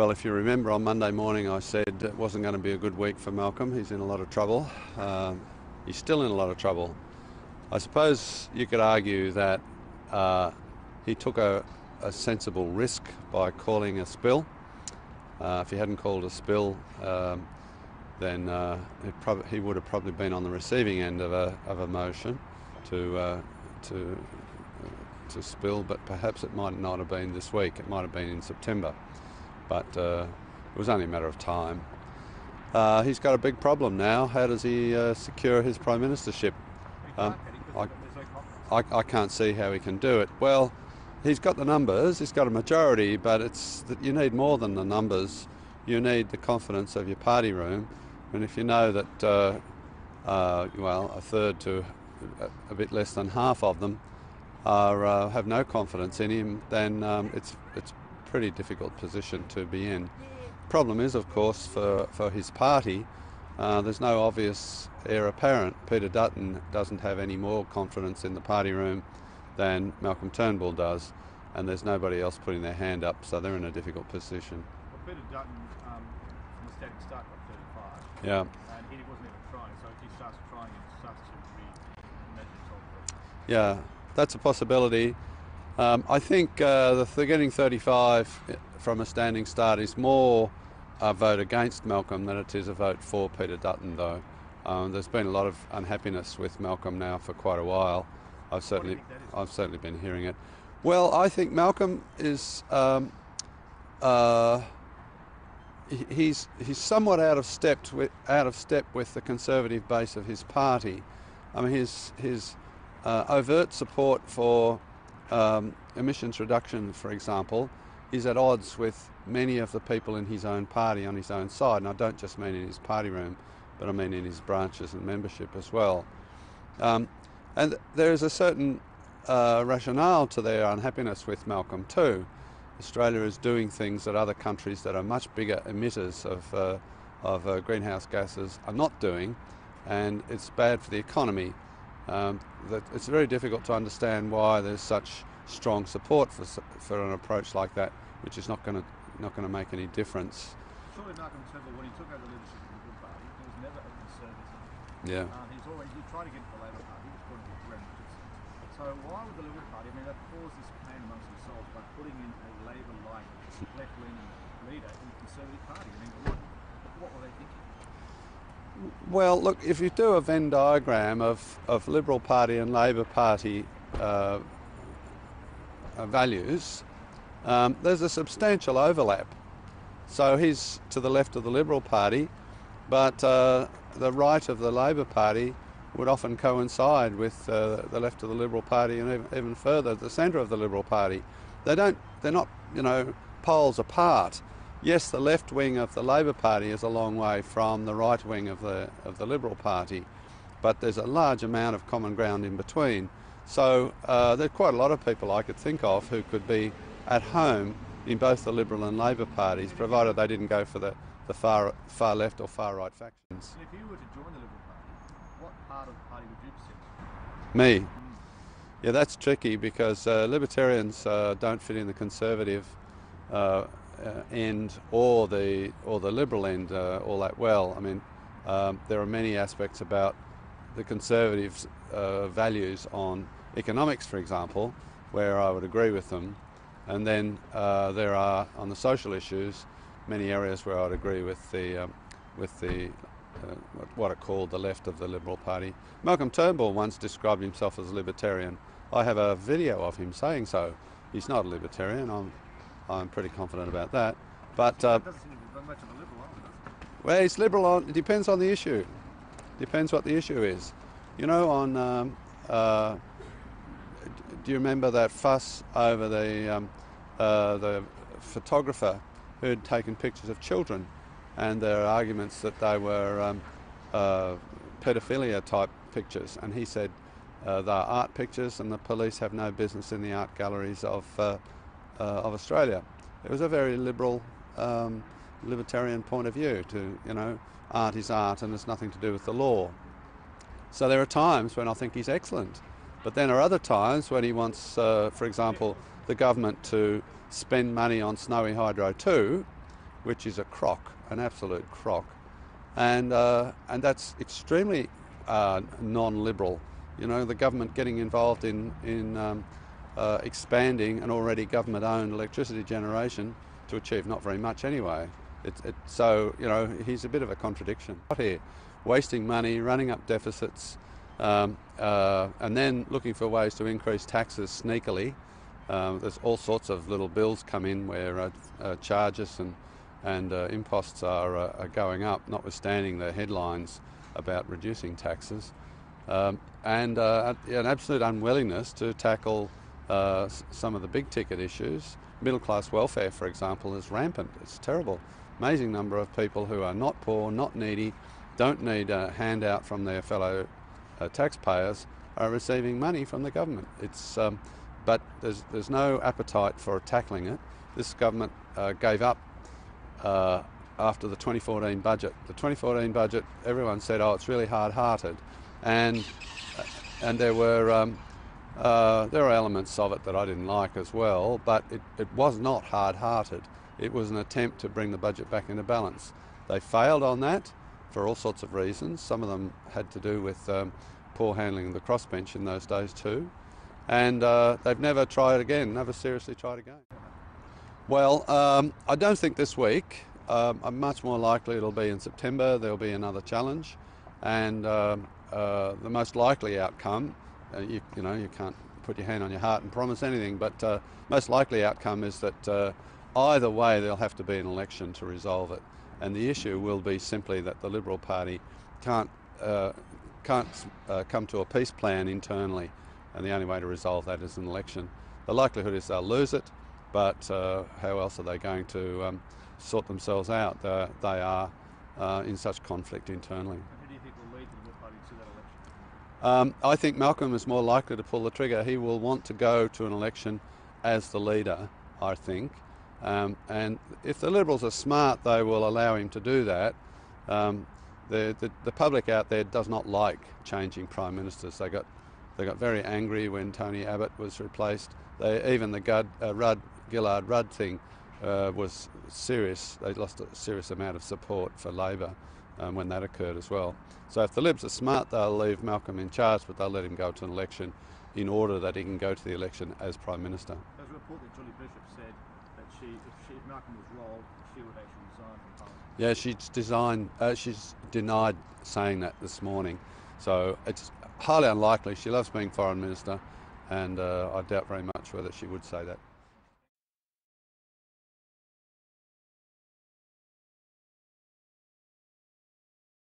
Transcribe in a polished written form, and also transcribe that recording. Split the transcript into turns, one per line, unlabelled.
Well, if you remember, on Monday morning I said it wasn't going to be a good week for Malcolm. He's in a lot of trouble. He's still in a lot of trouble. I suppose you could argue that he took a sensible risk by calling a spill. If he hadn't called a spill, then he would have probably been on the receiving end of a motion to spill, but perhaps it might not have been this week. It might have been in September. But it was only a matter of time. He's got a big problem now. How does he secure his prime ministership? I can't see how he can do it. Well, he's got the numbers, he's got a majority, but it's that you need more than the numbers. You need the confidence of your party room. And if you know that, well, a third to a bit less than half of them have no confidence in him, then it's a pretty difficult position to be in. Problem is, of course, for his party, there's no obvious heir apparent. Peter Dutton doesn't have any more confidence in the party room than Malcolm Turnbull does, and there's nobody else putting their hand up, so they're in a difficult position.
Well, Peter Dutton, from the static start, got 35.
Yeah.
And he wasn't even trying, so if he starts trying, it starts to reimagine himself.
Yeah, that's a possibility. I think the getting 35 from a standing start is more a vote against Malcolm than it is a vote for Peter Dutton, though. There's been a lot of unhappiness with Malcolm now for quite a while. I've certainly been hearing it. Well, I think Malcolm is he's somewhat out of step with the conservative base of his party. I mean, his overt support for emissions reduction, for example, is at odds with many of the people in his own party on his own side. And I don't just mean in his party room, but I mean in his branches and membership as well. And there is a certain rationale to their unhappiness with Malcolm too. Australia is doing things that other countries that are much bigger emitters of greenhouse gases are not doing, and it's bad for the economy. It's very difficult to understand why there's such strong support for an approach like that, which is not going to make any difference.
Surely Malcolm Turnbull, when he took over the leadership of the Liberal Party, he was never a conservative.
Yeah.
He tried to get into the Labor Party, he was put into Brexit. So why would the Liberal Party? I mean, they've caused this pain amongst themselves by putting in a Labor-like left-wing leader in the Conservative Party. I mean, what were they thinking?
Well, look, if you do a Venn diagram of Liberal Party and Labor Party values, there's a substantial overlap. So he's to the left of the Liberal Party, but the right of the Labor Party would often coincide with the left of the Liberal Party, and even further, the centre of the Liberal Party. They're not, poles apart. Yes, the left wing of the Labor Party is a long way from the right wing of the Liberal Party, but there's a large amount of common ground in between. So there's quite a lot of people I could think of who could be at home in both the Liberal and Labor parties, provided they didn't go for the far left or far right factions.
And if you were to join the Liberal Party, what part of the party would you sit?
Me? Yeah, that's tricky because Libertarians don't fit in the Conservative end or the Liberal end all that well. I mean, there are many aspects about the Conservatives' values on economics, for example, where I would agree with them, and then there are on the social issues many areas where I'd agree with the what are called the left of the Liberal Party. Malcolm Turnbull once described himself as a libertarian. I have a video of him saying so. He's not a libertarian. I'm pretty confident about that. But
That doesn't seem to be much of a liberal, does it?
well, he's liberal on. It depends on the issue. Depends what the issue is. On do you remember that fuss over the photographer who had taken pictures of children, and there are arguments that they were pedophilia type pictures, and he said they're art pictures and the police have no business in the art galleries of Australia. It was a very liberal libertarian point of view to, art is art and it's nothing to do with the law. So there are times when I think he's excellent, but then there are other times when he wants, for example, the government to spend money on Snowy Hydro 2, which is a crock, an absolute crock, and that's extremely non-liberal. You know, the government getting involved in expanding an already government-owned electricity generation to achieve not very much anyway. So, you know, he's a bit of a contradiction. Here, wasting money, running up deficits, and then looking for ways to increase taxes sneakily. There's all sorts of little bills come in where charges and imposts are going up, notwithstanding the headlines about reducing taxes, and an absolute unwillingness to tackle some of the big ticket issues. Middle class welfare, for example, is rampant. It's terrible. Amazing number of people who are not poor, not needy, don't need a handout from their fellow taxpayers are receiving money from the government. But there's no appetite for tackling it. This government gave up after the 2014 budget. The 2014 budget, everyone said, oh, it's really hard-hearted, and there were elements of it that I didn't like as well, but it was not hard-hearted. It was an attempt to bring the budget back into balance. They failed on that for all sorts of reasons. Some of them had to do with poor handling of the crossbench in those days too. And they've never tried again, never seriously tried again. Well, I don't think this week. I'm much more likely it'll be in September. There'll be another challenge, and the most likely outcome, you know, you can't put your hand on your heart and promise anything, but most likely outcome is that either way there'll have to be an election to resolve it, and the issue will be simply that the Liberal Party can't come to a peace plan internally, and the only way to resolve that is an election. The likelihood is they'll lose it, but how else are they going to sort themselves out? They are in such conflict internally.
And who do you think will lead the Liberal Party to that election?
I think Malcolm is more likely to pull the trigger. He will want to go to an election as the leader, I think. And if the Liberals are smart, they will allow him to do that. The public out there does not like changing prime ministers. They got very angry when Tony Abbott was replaced. Even the Gillard Rudd thing was serious. They lost a serious amount of support for Labor when that occurred as well. So if the Libs are smart, they'll leave Malcolm in charge, but they'll let him go to an election in order that he can go to the election as Prime Minister.
There's a report that Julie Bishop said that if Malcolm was rolled, she would actually resign from Parliament.
Yeah, she's denied saying that this morning. So it's highly unlikely. She loves being Foreign Minister, and I doubt very much whether she would say that.